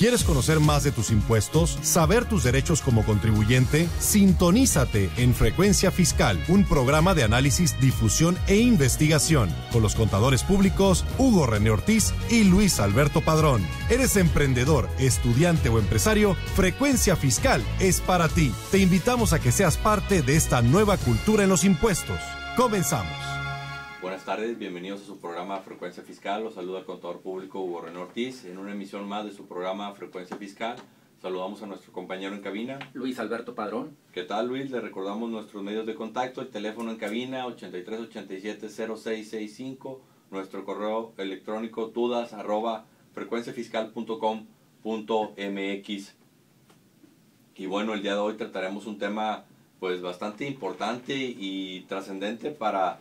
¿Quieres conocer más de tus impuestos? ¿Saber tus derechos como contribuyente? Sintonízate en Frecuencia Fiscal, un programa de análisis, difusión e investigación, con los contadores públicos Hugo René Ortiz y Luis Alberto Padrón. ¿Eres emprendedor, estudiante o empresario? Frecuencia Fiscal es para ti. Te invitamos a que seas parte de esta nueva cultura en los impuestos. Comenzamos. Buenas tardes, bienvenidos a su programa Frecuencia Fiscal. Los saluda el contador público Hugo René Ortiz en una emisión más de su programa Frecuencia Fiscal. Saludamos a nuestro compañero en cabina, Luis Alberto Padrón. ¿Qué tal, Luis? Le recordamos nuestros medios de contacto, el teléfono en cabina 8387-0665, nuestro correo electrónico dudas@frecuenciafiscal.com.mx. Y bueno, el día de hoy trataremos un tema pues bastante importante y trascendente para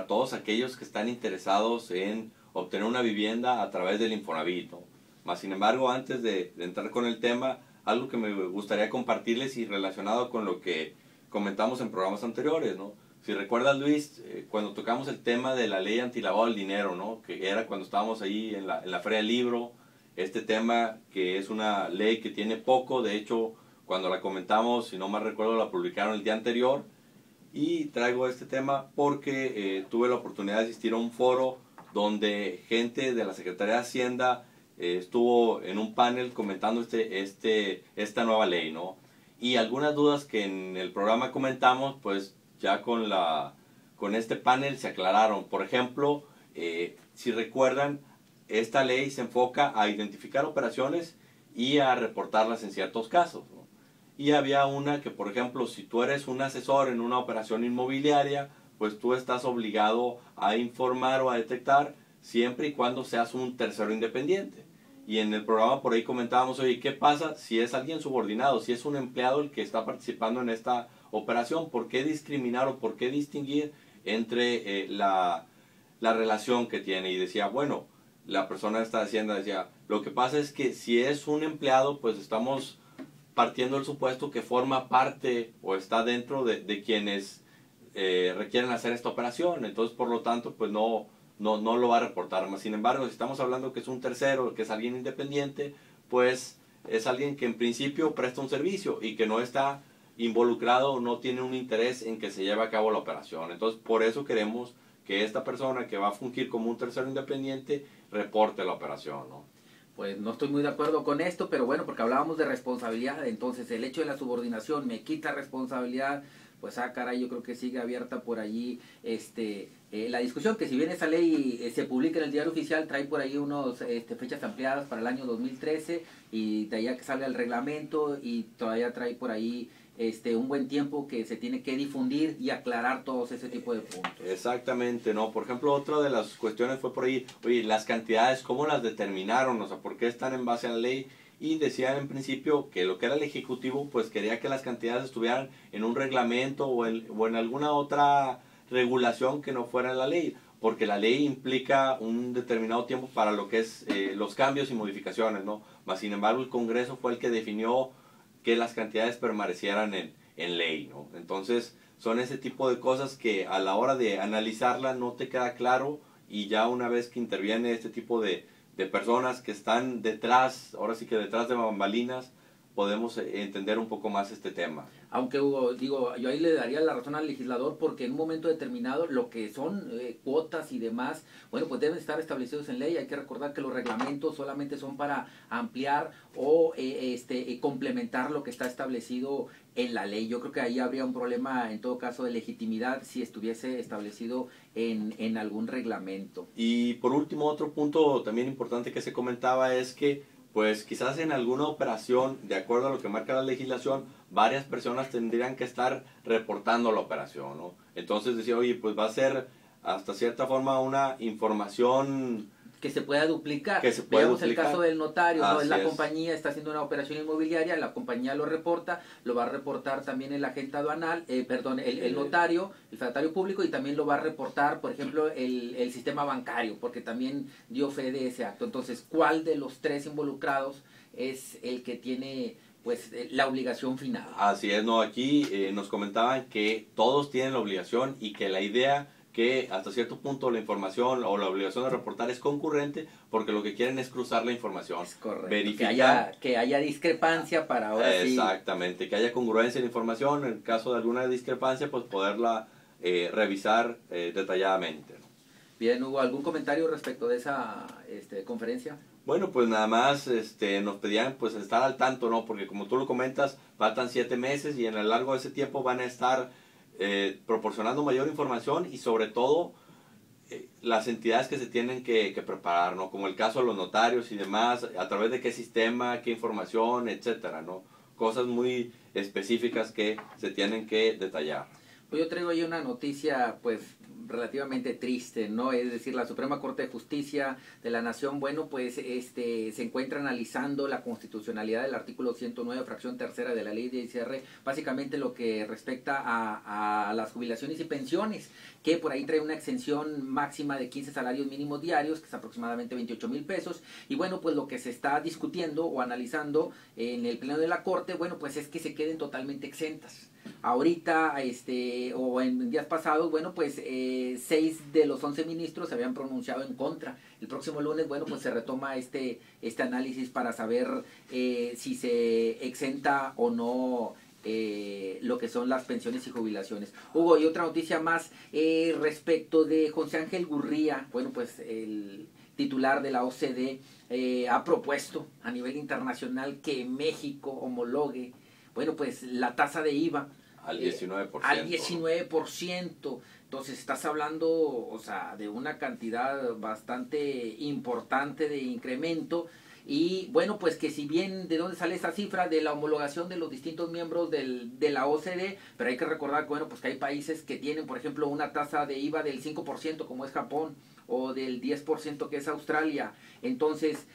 todos aquellos que están interesados en obtener una vivienda a través del Infonavit, ¿no? Más sin embargo, antes de entrar con el tema, algo que me gustaría compartirles y relacionado con lo que comentamos en programas anteriores, ¿no? Si recuerdas, Luis, cuando tocamos el tema de la ley antilavado del dinero, ¿no? Que era cuando estábamos ahí en la Feria del Libro, este tema que es una ley que tiene poco, de hecho, cuando la comentamos, si no mal recuerdo, la publicaron el día anterior. Y traigo este tema porque tuve la oportunidad de asistir a un foro donde gente de la Secretaría de Hacienda estuvo en un panel comentando esta nueva ley, ¿no? Y algunas dudas que en el programa comentamos, pues ya con este panel se aclararon. Por ejemplo, si recuerdan, esta ley se enfoca a identificar operaciones y a reportarlas en ciertos casos, ¿no? Y había una que, por ejemplo, si tú eres un asesor en una operación inmobiliaria, pues tú estás obligado a informar o a detectar siempre y cuando seas un tercero independiente. Y en el programa por ahí comentábamos, oye, ¿qué pasa si es alguien subordinado, si es un empleado el que está participando en esta operación? ¿Por qué discriminar o por qué distinguir entre la relación que tiene? Y decía, bueno, la persona de esta hacienda decía, lo que pasa es que si es un empleado, pues estamos partiendo del supuesto que forma parte o está dentro de quienes requieren hacer esta operación. Entonces, por lo tanto, pues no lo va a reportar. Más sin embargo, si estamos hablando que es un tercero, que es alguien independiente, pues es alguien que en principio presta un servicio y que no está involucrado o no tiene un interés en que se lleve a cabo la operación. Entonces, por eso queremos que esta persona que va a fungir como un tercero independiente reporte la operación, ¿no? Pues no estoy muy de acuerdo con esto, pero bueno, porque hablábamos de responsabilidad, entonces el hecho de la subordinación me quita responsabilidad, pues caray, yo creo que sigue abierta por allí la discusión, que si bien esa ley se publica en el diario oficial, trae por ahí unos fechas ampliadas para el año 2013, y de allá que salga el reglamento, y todavía trae por ahí un buen tiempo que se tiene que difundir y aclarar todos ese tipo de puntos. Exactamente, ¿no? Por ejemplo, otra de las cuestiones fue por ahí, oye, las cantidades, ¿cómo las determinaron? O sea, ¿por qué están en base a la ley? Y decían en principio que lo que era el Ejecutivo, pues quería que las cantidades estuvieran en un reglamento o en alguna otra regulación que no fuera en la ley, porque la ley implica un determinado tiempo para lo que es los cambios y modificaciones, ¿no? Mas, sin embargo, el Congreso fue el que definió que las cantidades permanecieran en ley, ¿no? Entonces, son ese tipo de cosas que a la hora de analizarla no te queda claro, y ya una vez que interviene este tipo de personas que están detrás, ahora sí que detrás de bambalinas, podemos entender un poco más este tema. Aunque Hugo, digo, yo ahí le daría la razón al legislador, porque en un momento determinado lo que son cuotas y demás, bueno, pues deben estar establecidos en ley. Hay que recordar que los reglamentos solamente son para ampliar o complementar lo que está establecido en la ley. Yo creo que ahí habría un problema en todo caso de legitimidad si estuviese establecido en algún reglamento. Y por último, otro punto también importante que se comentaba es que pues quizás en alguna operación, de acuerdo a lo que marca la legislación, varias personas tendrían que estar reportando la operación, ¿no? Entonces decía, oye, pues va a ser hasta cierta forma una información que se pueda duplicar. Veamos el caso del notario, ¿no? La es. compañía está haciendo una operación inmobiliaria, la compañía lo reporta, lo va a reportar también el agente aduanal, el notario, el fedatario público, y también lo va a reportar, por ejemplo, el sistema bancario, porque también dio fe de ese acto. Entonces, ¿cuál de los tres involucrados es el que tiene pues la obligación final? Así es, ¿no? Aquí nos comentaban que todos tienen la obligación y que la idea que hasta cierto punto la información o la obligación de reportar es concurrente, porque lo que quieren es cruzar la información. Es correcto. Verificar. Que haya discrepancia para ahora sí. Exactamente, que haya congruencia en la información. En el caso de alguna discrepancia, pues poderla revisar detalladamente, ¿no? Bien, Hugo, ¿algún comentario respecto de esa conferencia? Bueno, pues nada más nos pedían pues estar al tanto, ¿no? Porque como tú lo comentas, faltan 7 meses y en el largo de ese tiempo van a estar proporcionando mayor información y sobre todo las entidades que se tienen que preparar, ¿no? Como el caso de los notarios y demás, a través de qué sistema, qué información, etcétera, ¿no? Cosas muy específicas que se tienen que detallar. Pues yo traigo ahí una noticia, pues, relativamente triste, ¿no? Es decir, la Suprema Corte de Justicia de la Nación, bueno, pues, se encuentra analizando la constitucionalidad del artículo 109, fracción tercera de la ley de ICR, básicamente lo que respecta a las jubilaciones y pensiones, que por ahí trae una exención máxima de 15 salarios mínimos diarios, que es aproximadamente 28,000 pesos, y bueno, pues lo que se está discutiendo o analizando en el pleno de la Corte, bueno, pues es que se queden totalmente exentas. Ahorita, o en días pasados, bueno, pues 6 de los 11 ministros se habían pronunciado en contra. El próximo lunes, bueno, pues se retoma este análisis para saber si se exenta o no lo que son las pensiones y jubilaciones. Hugo, y otra noticia más respecto de José Ángel Gurría, bueno, pues el titular de la OCDE ha propuesto a nivel internacional que México homologue, bueno, pues la tasa de IVA al 19%. Al 19%. Entonces estás hablando, o sea, de una cantidad bastante importante de incremento. Y bueno, pues que si bien de dónde sale esa cifra de la homologación de los distintos miembros de la OCDE, pero hay que recordar que, bueno, pues que hay países que tienen, por ejemplo, una tasa de IVA del 5%, como es Japón, o del 10% que es Australia. Entonces,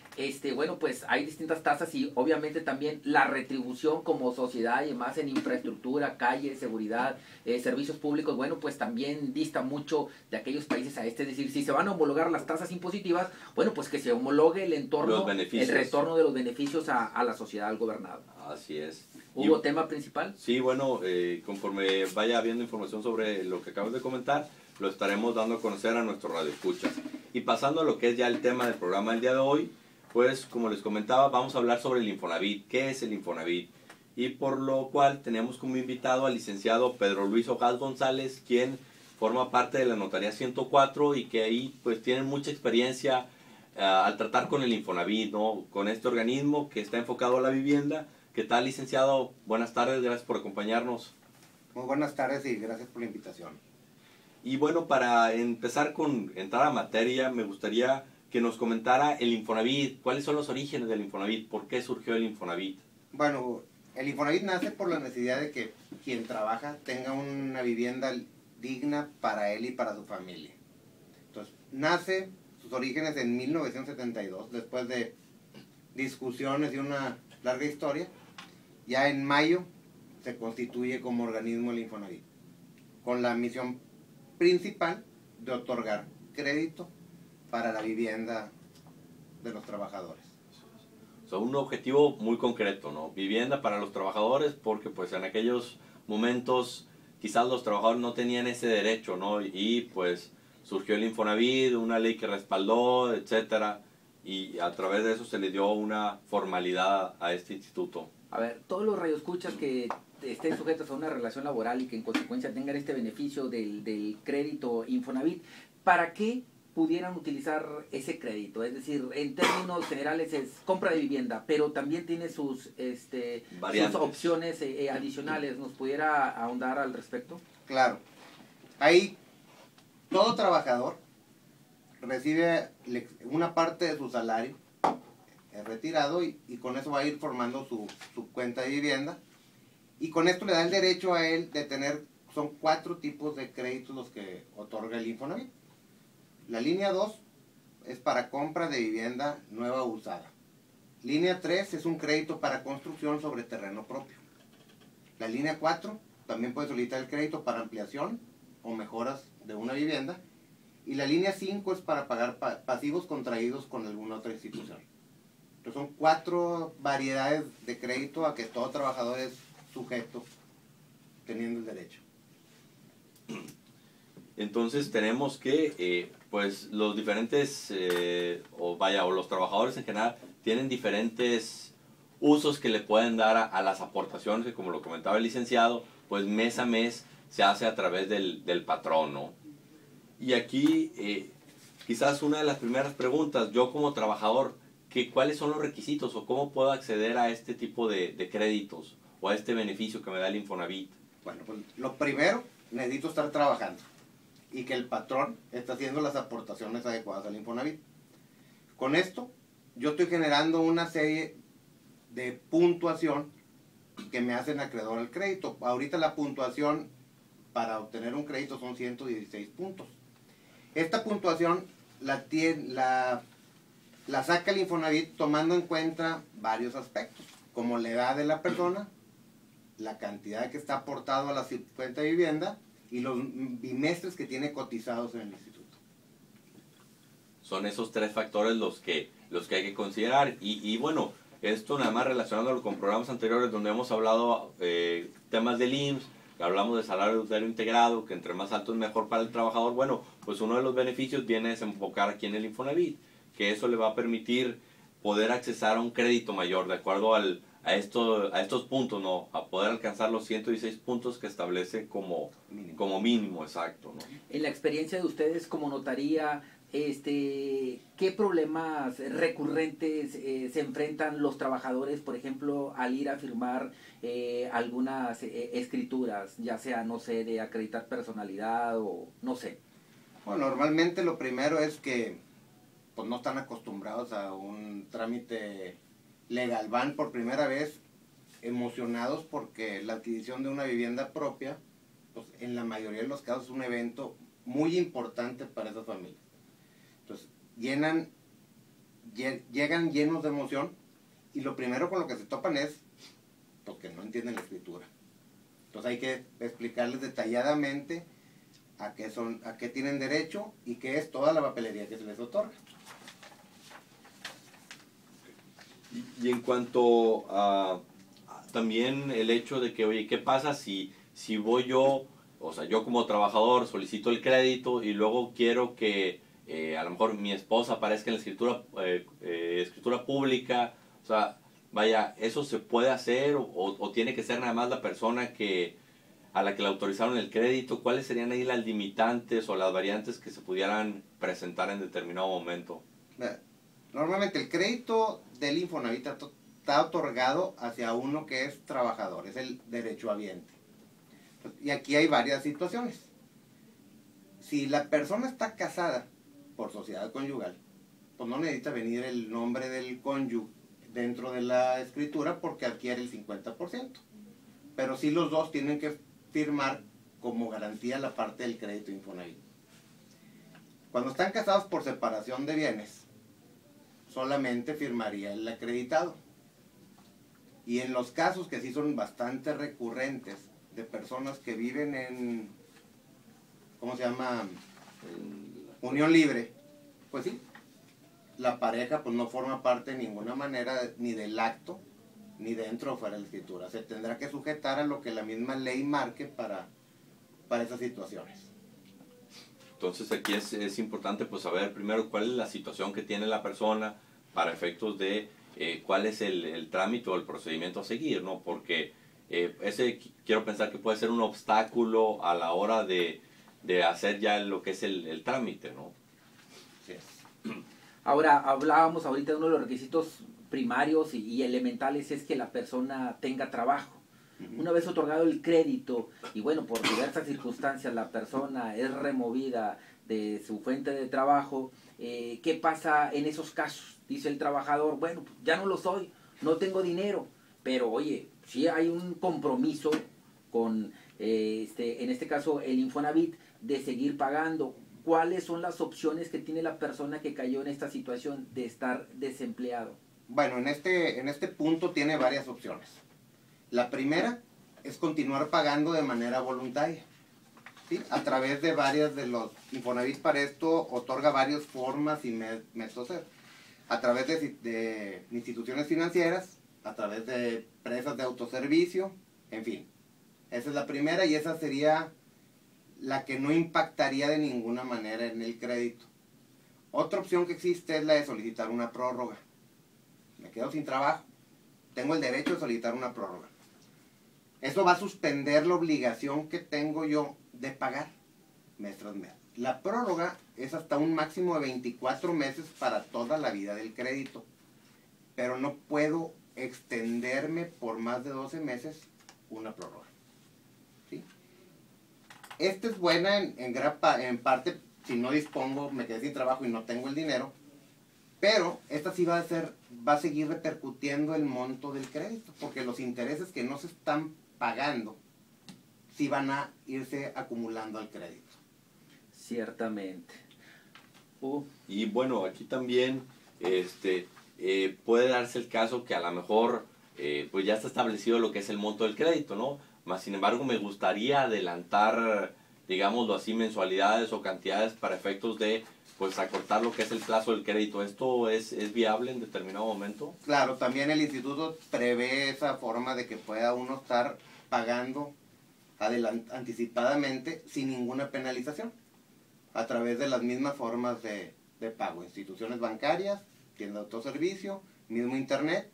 bueno, pues hay distintas tasas y obviamente también la retribución como sociedad y más en infraestructura, calles, seguridad, servicios públicos, bueno, pues también dista mucho de aquellos países a Es decir, si se van a homologar las tasas impositivas, bueno, pues que se homologue el entorno, el retorno de los beneficios a la sociedad al gobernado. Así es. ¿Hubo tema principal? Sí, bueno, conforme vaya habiendo información sobre lo que acabas de comentar, lo estaremos dando a conocer a nuestros radioescuchas. Y pasando a lo que es ya el tema del programa del día de hoy, pues como les comentaba, vamos a hablar sobre el Infonavit. ¿Qué es el Infonavit? Y por lo cual tenemos como invitado al licenciado Pedro Luis Ojaz González, quien forma parte de la Notaría 104 y que ahí pues tienen mucha experiencia al tratar con el Infonavit, ¿no? Con este organismo que está enfocado a la vivienda. ¿Qué tal, licenciado? Buenas tardes, gracias por acompañarnos. Muy buenas tardes y gracias por la invitación. Y bueno, para empezar con entrar a materia, me gustaría que nos comentara el Infonavit. ¿Cuáles son los orígenes del Infonavit? ¿Por qué surgió el Infonavit? Bueno, el Infonavit nace por la necesidad de que quien trabaja tenga una vivienda digna para él y para su familia. Entonces, nace sus orígenes en 1972, después de discusiones y una larga historia. Ya en mayo se constituye como organismo el Infonavit, con la misión principal de otorgar crédito para la vivienda de los trabajadores. O sea, un objetivo muy concreto, ¿no? Vivienda para los trabajadores, porque pues en aquellos momentos quizás los trabajadores no tenían ese derecho, ¿no? Y pues surgió el Infonavit, una ley que respaldó, etcétera, y a través de eso se le dio una formalidad a este instituto. A ver, todos los radioescuchas que estén sujetos a una relación laboral y que en consecuencia tengan este beneficio del crédito Infonavit, ¿para qué pudieran utilizar ese crédito? Es decir, en términos generales es compra de vivienda, pero también tiene sus opciones adicionales. ¿Nos pudiera ahondar al respecto? Claro. Ahí todo trabajador recibe una parte de su salario retirado y con eso va a ir formando su cuenta de vivienda. Y con esto le da el derecho a él de tener, son 4 tipos de créditos los que otorga el Infonavit. La línea 2 es para compra de vivienda nueva o usada. Línea 3 es un crédito para construcción sobre terreno propio. La línea 4 también puede solicitar el crédito para ampliación o mejoras de una vivienda. Y la línea 5 es para pagar pasivos contraídos con alguna otra institución. Entonces son 4 variedades de crédito a que todo trabajador es sujeto, teniendo el derecho. Entonces tenemos que, pues los diferentes, o los trabajadores en general, tienen diferentes usos que le pueden dar a las aportaciones, que como lo comentaba el licenciado, pues mes a mes se hace a través del patrón, ¿no? Y aquí, quizás una de las primeras preguntas, yo como trabajador, ¿cuáles son los requisitos o cómo puedo acceder a este tipo de créditos o a este beneficio que me da el Infonavit? Bueno, pues lo primero, necesito estar trabajando y que el patrón esté haciendo las aportaciones adecuadas al Infonavit. Con esto, yo estoy generando una serie de puntuación que me hacen acreedor al crédito. Ahorita la puntuación para obtener un crédito son 116 puntos. Esta puntuación la saca el Infonavit tomando en cuenta varios aspectos, como la edad de la persona, la cantidad que está aportado a la cuenta de vivienda y los bimestres que tiene cotizados en el instituto. Son esos tres factores los que hay que considerar. Y bueno, esto nada más relacionándolo con programas anteriores donde hemos hablado temas del IMSS, hablamos de salario usuario integrado, que entre más alto es mejor para el trabajador. Bueno, pues uno de los beneficios viene a desembocar aquí en el Infonavit, que eso le va a permitir poder accesar a un crédito mayor de acuerdo a estos puntos, ¿no? A poder alcanzar los 116 puntos que establece como mínimo, exacto, ¿no? En la experiencia de ustedes como notaría, ¿qué problemas recurrentes se enfrentan los trabajadores, por ejemplo, al ir a firmar algunas escrituras, ya sea, no sé, de acreditar personalidad o no sé? Bueno, normalmente lo primero es que pues no están acostumbrados a un trámite legal, van por primera vez emocionados porque la adquisición de una vivienda propia, pues en la mayoría de los casos es un evento muy importante para esas familias. Entonces llegan llenos de emoción y lo primero con lo que se topan es porque no entienden la escritura. Entonces hay que explicarles detalladamente a qué tienen derecho y qué es toda la papelería que se les otorga. Y en cuanto a también el hecho de que, oye, ¿qué pasa si voy yo, o sea, yo como trabajador solicito el crédito y luego quiero que a lo mejor mi esposa aparezca en la escritura pública? O sea, vaya, ¿eso se puede hacer o tiene que ser nada más la persona a la que le autorizaron el crédito? ¿Cuáles serían ahí las limitantes o las variantes que se pudieran presentar en determinado momento? Normalmente el crédito del Infonavit está otorgado hacia uno que es trabajador, es el derechohabiente. Y aquí hay varias situaciones. Si la persona está casada por sociedad conyugal, pues no necesita venir el nombre del cónyuge dentro de la escritura porque adquiere el 50%. Pero sí los dos tienen que firmar como garantía la parte del crédito Infonavit. Cuando están casados por separación de bienes, solamente firmaría el acreditado. Y en los casos que sí son bastante recurrentes de personas que viven en, ¿cómo se llama? Unión libre, pues sí, la pareja pues no forma parte de ninguna manera ni del acto, ni dentro o fuera de la escritura. Se tendrá que sujetar a lo que la misma ley marque para esas situaciones. Entonces aquí es importante pues saber primero cuál es la situación que tiene la persona para efectos de cuál es el trámite o el procedimiento a seguir, ¿no? Porque ese quiero pensar que puede ser un obstáculo a la hora de hacer ya lo que es el trámite, ¿no? Sí. Ahora, hablábamos ahorita de uno de los requisitos primarios y elementales es que la persona tenga trabajo. Una vez otorgado el crédito y bueno, por diversas circunstancias la persona es removida de su fuente de trabajo, ¿qué pasa en esos casos? Dice el trabajador, bueno, ya no lo soy, no tengo dinero, pero oye, sí hay un compromiso con, en este caso, el Infonavit, de seguir pagando. ¿Cuáles son las opciones que tiene la persona que cayó en esta situación de estar desempleado? Bueno, en este punto tiene varias opciones. La primera es continuar pagando de manera voluntaria, ¿sí? A través de varias de los Infonavit para esto otorga varias formas y métodos. A través de instituciones financieras, a través de empresas de autoservicio, en fin. Esa es la primera y esa sería la que no impactaría de ninguna manera en el crédito. Otra opción que existe es la de solicitar una prórroga. Me quedo sin trabajo, tengo el derecho de solicitar una prórroga. Eso va a suspender la obligación que tengo yo de pagar mes tras mes. La prórroga es hasta un máximo de 24 meses para toda la vida del crédito, pero no puedo extenderme por más de 12 meses una prórroga. ¿Sí? Esta es buena en parte si no dispongo, me quedé sin trabajo y no tengo el dinero, pero esta sí va a seguir repercutiendo el monto del crédito, porque los intereses que no se están pagando sí van a irse acumulando al crédito. Ciertamente. Y bueno, aquí también puede darse el caso que a lo mejor pues ya está establecido lo que es el monto del crédito, ¿no? Más sin embargo me gustaría adelantar, digámoslo así, mensualidades o cantidades para efectos de pues acortar lo que es el plazo del crédito. ¿Esto es viable en determinado momento? Claro, también el instituto prevé esa forma de que pueda uno estar pagando anticipadamente sin ninguna penalización, a través de las mismas formas de pago, instituciones bancarias, tienda de autoservicio, mismo internet.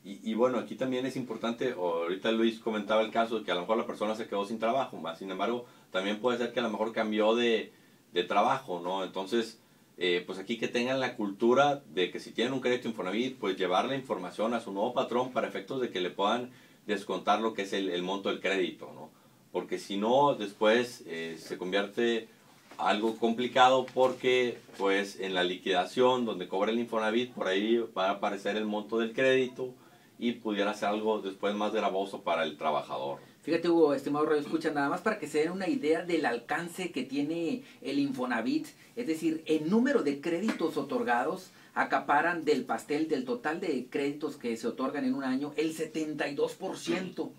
Y bueno, aquí también es importante, ahorita Luis comentaba el caso de que a lo mejor la persona se quedó sin trabajo, más sin embargo, también puede ser que a lo mejor cambió de trabajo, ¿no? Entonces, pues aquí que tengan la cultura de que si tienen un crédito Infonavit, pues llevar la información a su nuevo patrón para efectos de que le puedan descontar lo que es el monto del crédito, ¿no? Porque si no, después se convierte algo complicado porque pues en la liquidación donde cobra el Infonavit, por ahí va a aparecer el monto del crédito y pudiera ser algo después más gravoso para el trabajador. Fíjate, Hugo, estimado Radio Escucha, nada más para que se den una idea del alcance que tiene el Infonavit, es decir, el número de créditos otorgados acaparan del pastel, del total de créditos que se otorgan en un año, el 72%.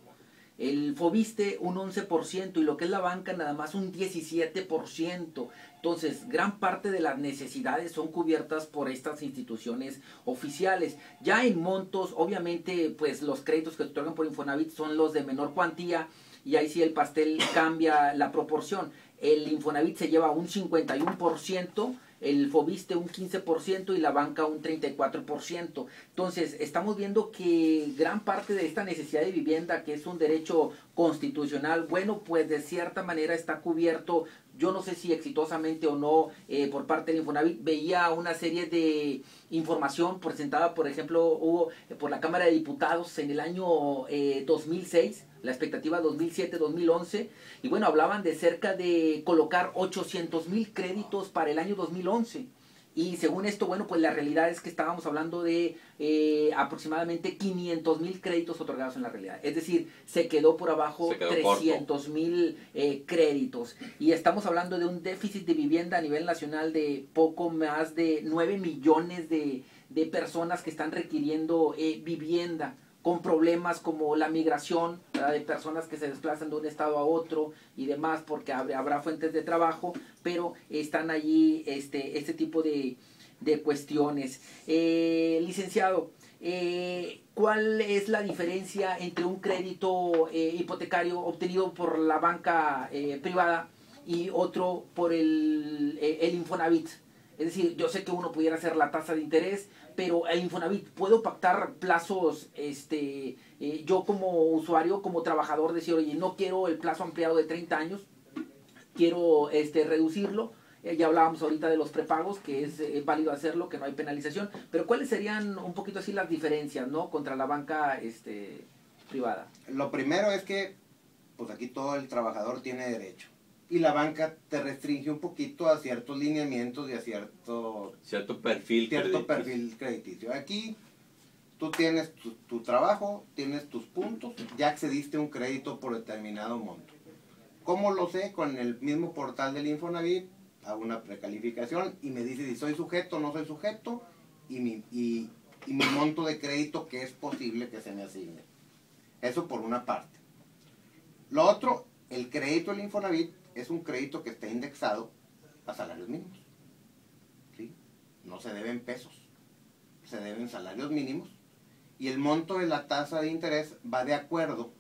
El Foviste un 11% y lo que es la banca nada más un 17%. Entonces, gran parte de las necesidades son cubiertas por estas instituciones oficiales. Ya en montos, obviamente, pues los créditos que se otorgan por Infonavit son los de menor cuantía y ahí sí el pastel cambia la proporción. El Infonavit se lleva un 51%, el Foviste un 15% y la banca un 34%. Entonces, estamos viendo que gran parte de esta necesidad de vivienda, que es un derecho constitucional, bueno, pues de cierta manera está cubierto, yo no sé si exitosamente o no, por parte del Infonavit. Veía una serie de información presentada, por ejemplo, Hugo, por la Cámara de Diputados en el año 2006, la expectativa 2007-2011, y bueno, hablaban de cerca de colocar 800,000 créditos para el año 2011. Y según esto, bueno, pues la realidad es que estábamos hablando de aproximadamente 500,000 créditos otorgados en la realidad. Es decir, se quedó por abajo 300,000 créditos. Y estamos hablando de un déficit de vivienda a nivel nacional de poco más de 9 millones de personas que están requiriendo vivienda, con problemas como la migración, ¿verdad?, de personas que se desplazan de un estado a otro y demás, porque habrá fuentes de trabajo, pero están allí este tipo de cuestiones. Licenciado, ¿cuál es la diferencia entre un crédito hipotecario obtenido por la banca privada y otro por el Infonavit? Es decir, yo sé que uno pudiera hacer la tasa de interés, pero el Infonavit, ¿puedo pactar plazos, yo como usuario, como trabajador, decir, oye, no quiero el plazo ampliado de 30 años, quiero reducirlo? Ya hablábamos ahorita de los prepagos, que es válido hacerlo, que no hay penalización, pero ¿cuáles serían un poquito así las diferencias, ¿no?, contra la banca privada? Lo primero es que, pues aquí todo el trabajador tiene derecho. Y la banca te restringe un poquito a ciertos lineamientos y a cierto perfil crediticio. Aquí tú tienes tu trabajo, tienes tus puntos, ya accediste a un crédito por determinado monto. ¿Cómo lo sé? Con el mismo portal del Infonavit, hago una precalificación y me dice si soy sujeto o no soy sujeto y mi monto de crédito que es posible que se me asigne. Eso por una parte. Lo otro, el crédito del Infonavit es un crédito que está indexado a salarios mínimos. ¿Sí? No se deben pesos, se deben salarios mínimos y el monto de la tasa de interés va de acuerdo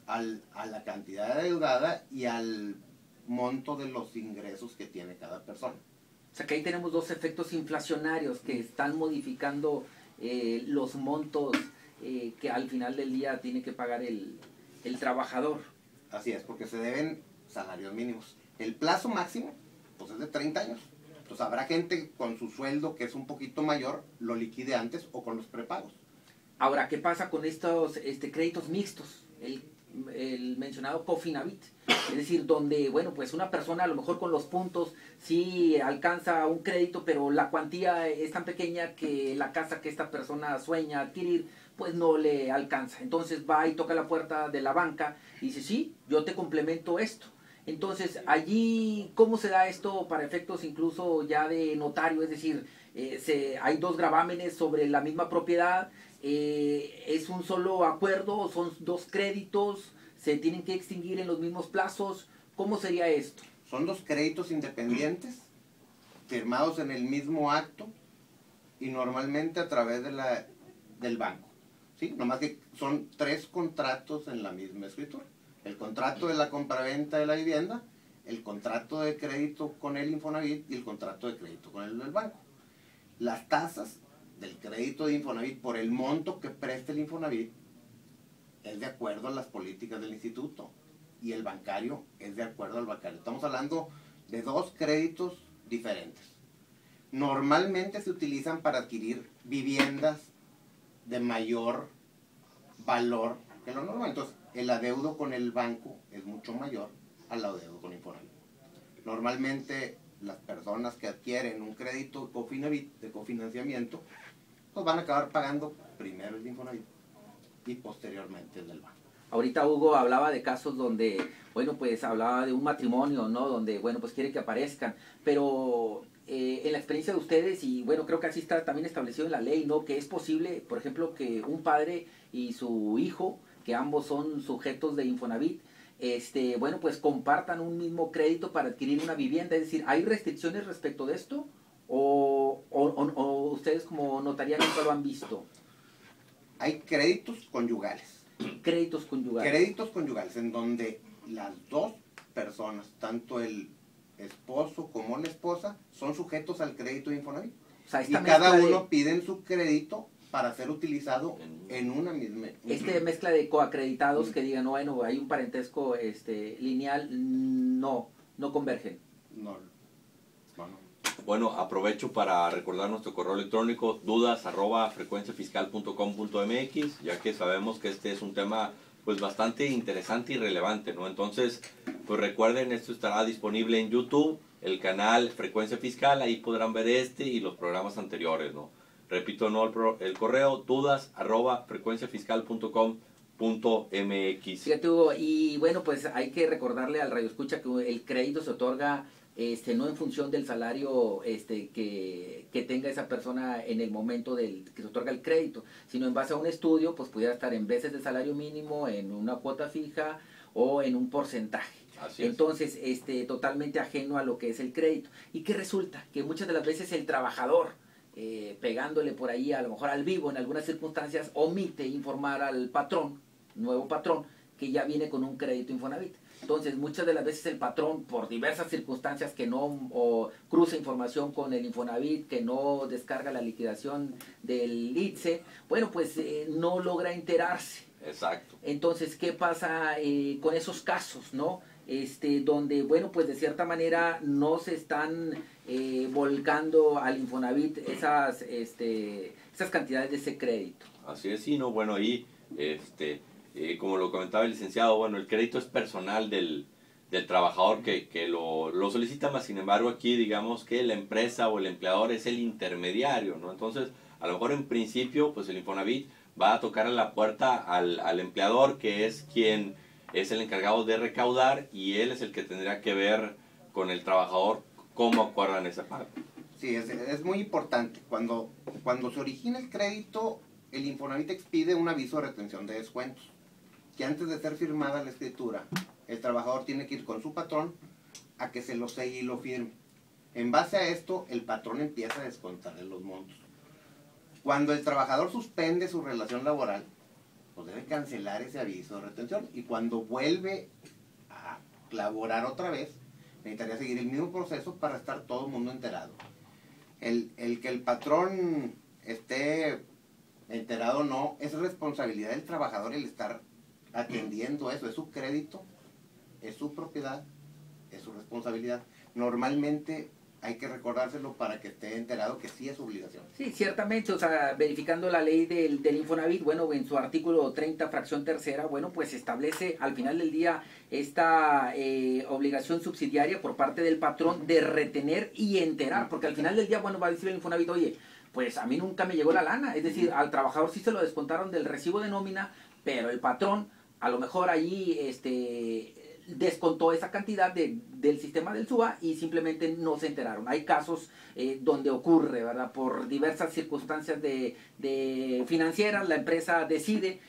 a la cantidad adeudada y al monto de los ingresos que tiene cada persona. O sea que ahí tenemos dos efectos inflacionarios que están modificando los montos que al final del día tiene que pagar el trabajador. Así es, porque se deben salarios mínimos. El plazo máximo pues es de 30 años. Entonces habrá gente con su sueldo que es un poquito mayor, lo liquide antes o con los prepagos. Ahora, ¿qué pasa con estos créditos mixtos? El mencionado Cofinavit. Es decir, donde, bueno, pues una persona a lo mejor con los puntos sí alcanza un crédito, pero la cuantía es tan pequeña que la casa que esta persona sueña adquirir, pues no le alcanza. Entonces va y toca la puerta de la banca y dice, sí, yo te complemento esto. Entonces, allí, ¿cómo se da esto para efectos incluso ya de notario? Es decir, hay dos gravámenes sobre la misma propiedad, ¿es un solo acuerdo? ¿Son dos créditos? ¿Se tienen que extinguir en los mismos plazos? ¿Cómo sería esto? Son dos créditos independientes, firmados en el mismo acto y normalmente a través del banco. ¿Sí? Nomás que son 3 contratos en la misma escritura. El contrato de la compraventa de la vivienda, el contrato de crédito con el Infonavit y el contrato de crédito con el del banco. Las tasas del crédito de Infonavit por el monto que presta el Infonavit es de acuerdo a las políticas del instituto y el bancario es de acuerdo al bancario. Estamos hablando de 2 créditos diferentes. Normalmente se utilizan para adquirir viviendas de mayor valor que lo normal. Entonces, el adeudo con el banco es mucho mayor al adeudo con Infonavit. Normalmente las personas que adquieren un crédito Cofinavit de cofinanciamiento, pues van a acabar pagando primero el Infonavit y posteriormente el del banco. Ahorita Hugo hablaba de casos donde, bueno, pues hablaba de un matrimonio, ¿no? Donde, bueno, pues quiere que aparezcan, pero en la experiencia de ustedes, y bueno, creo que así está también establecido en la ley, ¿no? Que es posible, por ejemplo, que un padre y su hijo, que ambos son sujetos de Infonavit, bueno, pues compartan un mismo crédito para adquirir una vivienda. Es decir, ¿hay restricciones respecto de esto? ¿O ustedes como notaría nunca lo han visto? Hay créditos conyugales. Créditos conyugales. Créditos conyugales en donde las dos personas, tanto el esposo como la esposa, son sujetos al crédito de Infonavit. O sea, y cada uno piden su crédito para ser utilizado en una misma. Mezcla de coacreditados que digan, bueno, hay un parentesco lineal, no convergen. No. Bueno, aprovecho para recordar nuestro correo electrónico dudas@frecuenciafiscal.com.mx, ya que sabemos que este es un tema pues bastante interesante y relevante, ¿no? Entonces, pues recuerden, esto estará disponible en YouTube, el canal Frecuencia Fiscal, ahí podrán ver este y los programas anteriores, ¿no? Repito, no el correo dudas@frecuenciafiscal.com.mx. Fíjate, Hugo, y bueno, pues hay que recordarle al radioescucha que el crédito se otorga no en función del salario que tenga esa persona en el momento que se otorga el crédito, sino en base a un estudio, pues pudiera estar en veces de salario mínimo, en una cuota fija o en un porcentaje. Así es. Entonces, totalmente ajeno a lo que es el crédito. ¿Y qué resulta? Que muchas de las veces el trabajador, pegándole por ahí a lo mejor al vivo en algunas circunstancias, omite informar al patrón, nuevo patrón, que ya viene con un crédito Infonavit. Entonces, muchas de las veces el patrón, por diversas circunstancias que no cruza información con el Infonavit, que no descarga la liquidación del ITSE, bueno, pues no logra enterarse. Exacto. Entonces, ¿qué pasa con esos casos, no? Donde, bueno, pues de cierta manera no se están volcando al Infonavit esas cantidades de ese crédito. Así es, sí, no, bueno, ahí, como lo comentaba el licenciado, bueno, el crédito es personal del trabajador que lo solicita, más sin embargo aquí digamos que la empresa o el empleador es el intermediario, ¿no? Entonces, a lo mejor en principio, pues el Infonavit va a tocar a la puerta al empleador, que es quien es el encargado de recaudar, y él es el que tendría que ver con el trabajador cómo acuerdan esa parte. Sí, es muy importante. Cuando se origina el crédito, el Infonavit expide un aviso de retención de descuentos, que antes de ser firmada la escritura, el trabajador tiene que ir con su patrón a que se lo selle y lo firme. En base a esto, el patrón empieza a descontarle los montos. Cuando el trabajador suspende su relación laboral, pues debe cancelar ese aviso de retención. Y cuando vuelve a laborar otra vez, necesitaría seguir el mismo proceso para estar todo el mundo enterado. El que el patrón esté enterado o no, es responsabilidad del trabajador el estar atendiendo eso. Es su crédito, es su propiedad, es su responsabilidad. Normalmente hay que recordárselo para que esté enterado que sí es su obligación. Sí, ciertamente, o sea, verificando la ley del Infonavit, bueno, en su artículo 30, fracción tercera, bueno, pues establece al final del día esta obligación subsidiaria por parte del patrón de retener y enterar, porque al final del día, bueno, va a decir el Infonavit, oye, pues a mí nunca me llegó la lana, es decir, al trabajador sí se lo descontaron del recibo de nómina, pero el patrón a lo mejor allí descontó esa cantidad del sistema del SUA y simplemente no se enteraron. Hay casos donde ocurre, ¿verdad? Por diversas circunstancias de financieras, la empresa decide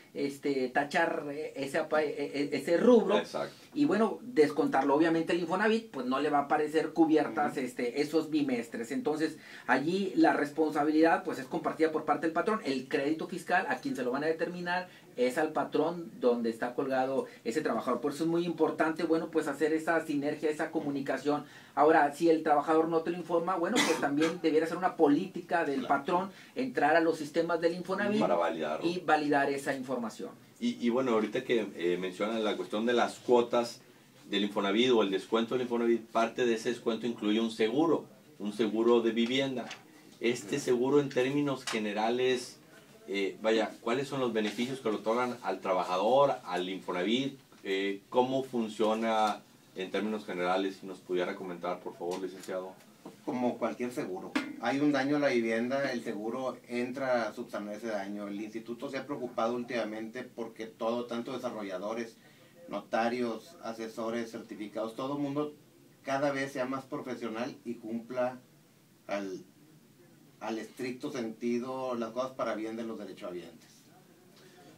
tachar ese rubro. Exacto. Y bueno, descontarlo. Obviamente el Infonavit pues no le va a parecer cubiertas esos bimestres. Entonces allí la responsabilidad pues es compartida por parte del patrón. El crédito fiscal a quien se lo van a determinar es al patrón donde está colgado ese trabajador. Por eso es muy importante, bueno, pues hacer esa sinergia, esa comunicación. Ahora, si el trabajador no te lo informa, bueno, pues también debiera ser una política del patrón entrar a los sistemas del Infonavit para validarlo y validar esa información. Y bueno, ahorita que mencionan la cuestión de las cuotas del Infonavit o el descuento del Infonavit, parte de ese descuento incluye un seguro de vivienda. Este seguro en términos generales, ¿cuáles son los beneficios que le otorgan al trabajador, al Infonavit? ¿Cómo funciona en términos generales? Si nos pudiera comentar, por favor, licenciado. Como cualquier seguro. Hay un daño a la vivienda, el seguro entra a subsanar ese daño. El instituto se ha preocupado últimamente porque tanto desarrolladores, notarios, asesores, certificados, todo el mundo cada vez sea más profesional y cumpla al estricto sentido las cosas para bien de los derechohabientes.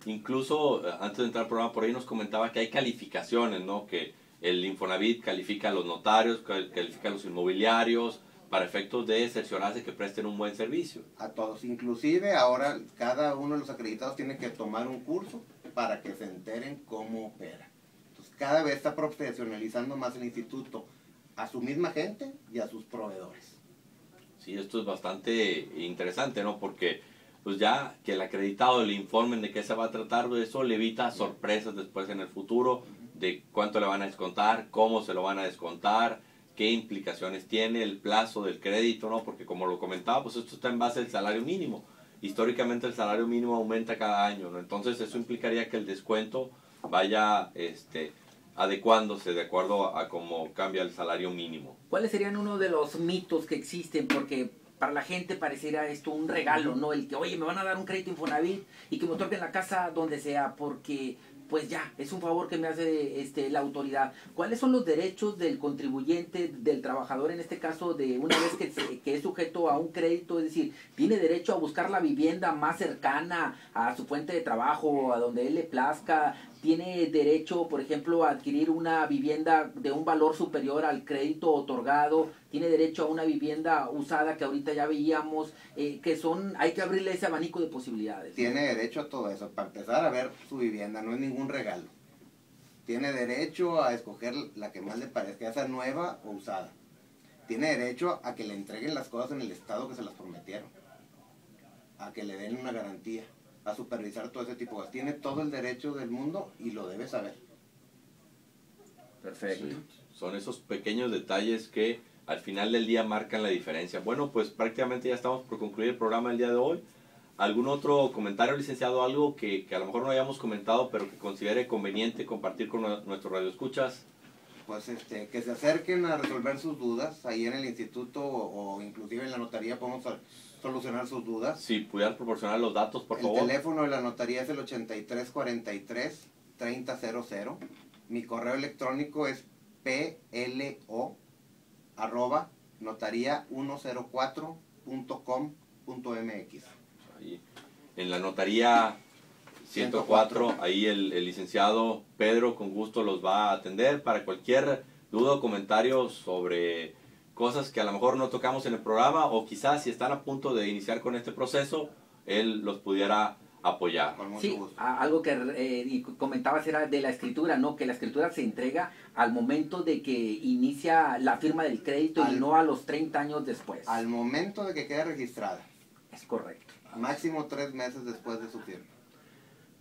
Incluso, antes de entrar al programa, por ahí nos comentaba que hay calificaciones, ¿no? Que el Infonavit califica a los notarios, califica a los inmobiliarios, para efectos de cerciorarse que presten un buen servicio. A todos, inclusive ahora cada uno de los acreditados tiene que tomar un curso para que se enteren cómo opera. Entonces cada vez está profesionalizando más el instituto a su misma gente y a sus proveedores. Sí, esto es bastante interesante, ¿no? Porque pues ya que el acreditado le informen de qué se va a tratar, eso le evita sorpresas después en el futuro, de cuánto le van a descontar, cómo se lo van a descontar, qué implicaciones tiene el plazo del crédito, ¿no? Porque como lo comentaba, pues esto está en base al salario mínimo. Históricamente el salario mínimo aumenta cada año, ¿no? Entonces eso implicaría que el descuento vaya adecuándose de acuerdo a cómo cambia el salario mínimo. ¿Cuáles serían uno de los mitos que existen? Porque para la gente pareciera esto un regalo, ¿no? El que, oye, me van a dar un crédito Infonavit y que me otorguen la casa donde sea, porque pues ya, es un favor que me hace la autoridad. ¿Cuáles son los derechos del contribuyente, del trabajador, en este caso, de una vez que es sujeto a un crédito? Es decir, ¿tiene derecho a buscar la vivienda más cercana a su fuente de trabajo, a donde él le plazca? ¿Tiene derecho, por ejemplo, a adquirir una vivienda de un valor superior al crédito otorgado? ¿Tiene derecho a una vivienda usada que ahorita ya veíamos? Hay que abrirle ese abanico de posibilidades. Tiene derecho a todo eso. Para empezar a ver su vivienda, no es ningún regalo. Tiene derecho a escoger la que más le parezca, ya sea nueva o usada. Tiene derecho a que le entreguen las cosas en el estado que se las prometieron. A que le den una garantía. A supervisar todo ese tipo de cosas. Tiene todo el derecho del mundo y lo debe saber. Perfecto. Sí, son esos pequeños detalles que al final del día marcan la diferencia. Bueno, pues prácticamente ya estamos por concluir el programa del día de hoy. ¿Algún otro comentario, licenciado? Algo que a lo mejor no hayamos comentado, pero que considere conveniente compartir con nuestros radioescuchas. Pues que se acerquen a resolver sus dudas ahí en el instituto o inclusive en la notaría podemos solucionar sus dudas. Si pudieras proporcionar los datos, por favor. El teléfono de la notaría es el 8343-3000. Mi correo electrónico es plo@notaria104.com.mx. Ahí, en la notaría 104, ahí el licenciado Pedro con gusto los va a atender para cualquier duda o comentario sobre cosas que a lo mejor no tocamos en el programa, o quizás si están a punto de iniciar con este proceso, él los pudiera apoyar. Con mucho Sí, gusto. algo que y comentabas era de la escritura, ¿no? Que la escritura se entrega al momento de que inicia la firma del crédito y no a los 30 años después. Al momento de que quede registrada. Es correcto. Máximo 3 meses después de su firma.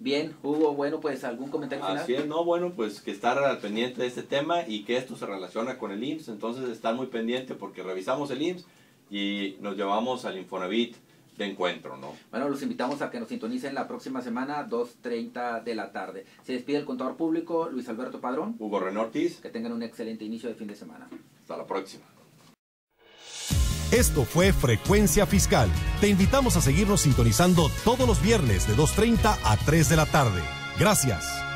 Bien, Hugo, bueno, pues algún comentario final. Así es, no, bueno, pues que estar al pendiente de este tema y que esto se relaciona con el IMSS, entonces estar muy pendiente porque revisamos el IMSS y nos llevamos al Infonavit de encuentro, ¿no? Bueno, los invitamos a que nos sintonicen la próxima semana, 2:30 de la tarde. Se despide el contador público, Luis Alberto Padrón. Hugo René Ortiz, Que tengan un excelente inicio de fin de semana. hasta la próxima. Esto fue Frecuencia Fiscal. Te invitamos a seguirnos sintonizando todos los viernes de 2:30 a 3 de la tarde. Gracias.